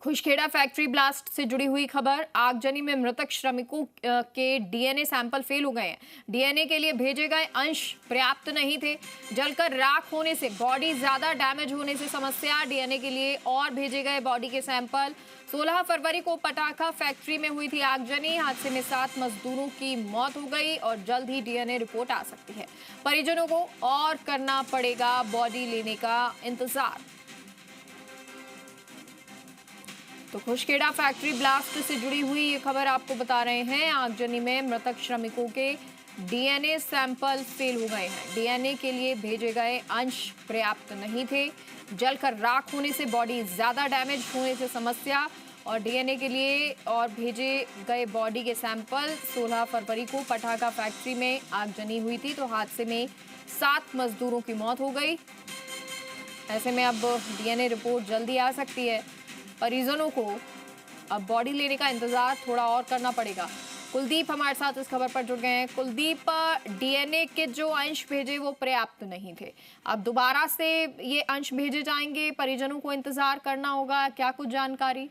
Khushkhera factory blast से जुड़ी हुई खबर। आगजनी में मृतक श्रमिकों के डीएनए सैंपल फेल हो गए हैं। डीएनए के लिए भेजे गए अंश पर्याप्त नहीं थे। जलकर राख होने से, बॉडी ज्यादा डैमेज होने से समस्या। डीएनए के लिए और भेजे गए बॉडी के सैंपल। 16 फरवरी को पटाखा फैक्ट्री में हुई थी आगजनी। हादसे में 7 मजदूरों की मौत हो गई और जल्द ही डीएनए रिपोर्ट आ सकती है। परिजनों को और करना पड़ेगा बॉडी लेने का इंतजार। तो खुशखेड़ा फैक्ट्री ब्लास्ट से जुड़ी हुई ये खबर आपको बता रहे हैं। आगजनी में मृतक श्रमिकों के डीएनए सैंपल फेल हो गए हैं। डीएनए के लिए भेजे गए अंश पर्याप्त नहीं थे। जलकर राख होने से, बॉडी ज्यादा डैमेज होने से समस्या। और डीएनए के लिए और भेजे गए बॉडी के सैंपल। 16 फरवरी को पटाखा फैक्ट्री में आगजनी हुई थी, तो हादसे में 7 मजदूरों की मौत हो गई। ऐसे में अब डीएनए रिपोर्ट जल्दी आ सकती है। परिजनों को अब बॉडी लेने का इंतजार थोड़ा और करना पड़ेगा। कुलदीप हमारे साथ इस खबर पर जुड़ गए हैं। कुलदीप, डीएनए के जो अंश भेजे वो पर्याप्त नहीं थे, अब दोबारा से ये अंश भेजे जाएंगे, परिजनों को इंतजार करना होगा, क्या कुछ जानकारी?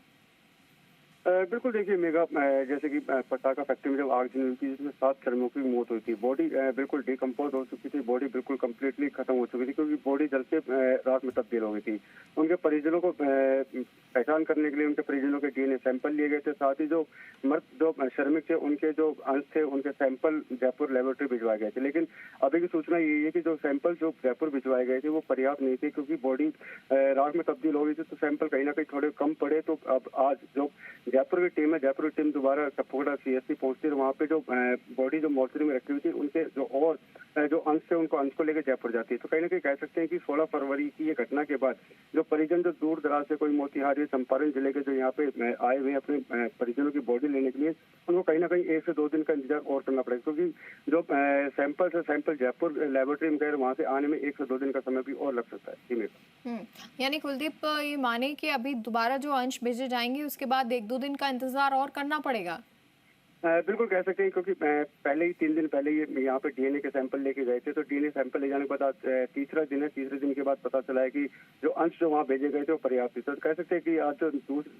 बिल्कुल देखिए मेगा, जैसे कि पटाखा फैक्ट्री में जब आगजनी हुई थी जिसमें 7 श्रमिकों की मौत हुई थी। बॉडी बिल्कुल डिकम्पोज हो चुकी थी, बॉडी बिल्कुल कम्प्लीटली खत्म हो चुकी थी क्योंकि बॉडी जल से राख में तब्दील हो गई थी। उनके परिजनों को पहचान करने के लिए उनके परिजनों के डीएनए सैंपल लिए गए थे। साथ ही जो श्रमिक थे उनके जो अंश थे उनके सैंपल जयपुर लेबोरेटरी भिजवाए गए थे। लेकिन अभी की सूचना यही है कि जो सैंपल जो जयपुर भिजवाए गए थे वो पर्याप्त नहीं थे क्योंकि बॉडी राख में तब्दील हो गई थी, तो सैंपल कहीं ना कहीं थोड़े कम पड़े। तो अब आज जो जयपुर की टीम है, जयपुर की टीम दोबारा टप्पूगढ़ा सीएससी पहुंचती है, वहाँ पे जो बॉडी जो मोर्चरी में रखी हुई थी उनके जो और जो अंश थे उनको अंश को लेकर जयपुर जाती है। तो कहीं ना कहीं कह सकते हैं कि 16 फरवरी की ये घटना के बाद जो परिजन जो दूर दराज से, कोई मोतिहारी चंपारण जिले के, जो यहाँ पे आए हुए अपने परिजनों की बॉडी लेने के लिए, उनको कहीं ना कहीं 1 से 2 दिन का इंतजार और करना पड़ेगा क्योंकि जो सैंपल जयपुर लेबोरेटरी में गए वहाँ से आने में 1 से 2 दिन का समय भी और लग सकता है। यानी कुलदीप, ये माने कि अभी दोबारा जो अंश भेजे जाएंगे उसके बाद 1-2 दिन का इंतजार और करना पड़ेगा? बिल्कुल कह सकते हैं क्योंकि पहले ही 3 दिन पहले ये यहाँ पे डीएनए के सैंपल लेके गए थे। तो डीएनए सैंपल ले जाने के बाद आज तीसरा दिन है। तीसरे दिन के बाद पता चला है कि जो अंश जो वहाँ भेजे गए थे वो पर्याप्त थे। तो कह सकते हैं कि आज जो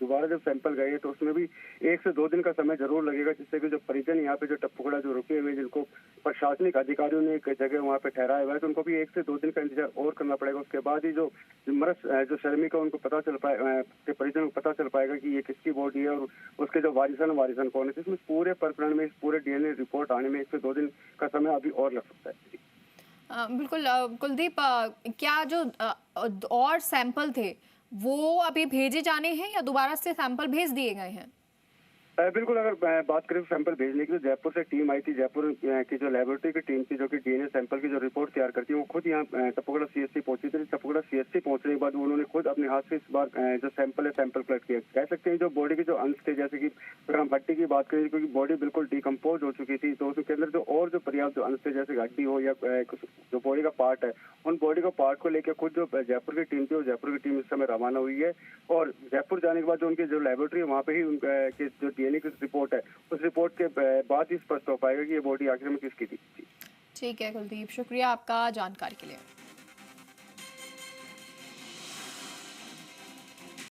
दोबारा जब सैंपल गए तो उसमें भी 1 से 2 दिन का समय जरूर लगेगा, जिससे कि जो परिजन यहाँ पे जो टप्पूगढ़ा जो रुके हुए, जिनको प्रशासनिक अधिकारियों ने एक जगह वहाँ पे ठहराया हुआ है, तो उनको भी 1 से 2 दिन का इंतजार और करना पड़ेगा। उसके बाद ही जो मृत जो श्रमिक है उनको पता चल पाए, परिजनों को पता चल पाएगा कि ये किसकी बॉडी है और उसके जो वारिसन कौन है। इसमें पूरे प्रकरण में इस पूरे डीएनए रिपोर्ट आने में 1 से 2 दिन का समय अभी और लग सकता है। बिल्कुल कुलदीप, क्या जो और सैंपल थे वो अभी भेजे जाने हैं या दोबारा से सैंपल भेज दिए गए हैं? बिल्कुल, अगर बात करें सैंपल भेजने की तो जयपुर से टीम आई थी। जयपुर की जो लेबोरेटरी की टीम थी जो कि डीएनए सैंपल की जो रिपोर्ट तैयार करती है, वो खुद यहाँ टप्पूगढ़ा सीएससी पहुंची थी। टप्पूगढ़ा सीएससी पहुंचने के बाद उन्होंने खुद अपने हाथ से इस बार जो सैंपल है सैंपल कलेक्ट किया। कह सकते हैं जो बॉडी के जो अंश थे, जैसे कि अगर हम हड्डी की बात करें, क्योंकि बॉडी बिल्कुल डिकम्पोज हो चुकी थी, तो उसके अंदर जो और जो पर्याप्त जो अंश थे, जैसे हड्डी हो या जो बॉडी का पार्ट है, उन बॉडी का पार्ट को लेकर खुद जो जयपुर की टीम थी, वो जयपुर की टीम इस समय रवाना हुई है। और जयपुर जाने के बाद जो उनकी जो लेबोरेटरी है वहाँ पे ही उनके जो डीएनए की रिपोर्ट है, उस रिपोर्ट के बाद ही स्पष्ट हो पाएगा कि ये बॉडी आखिर में किसकी थी। ठीक है कुलदीप, शुक्रिया आपका जानकारी के लिए।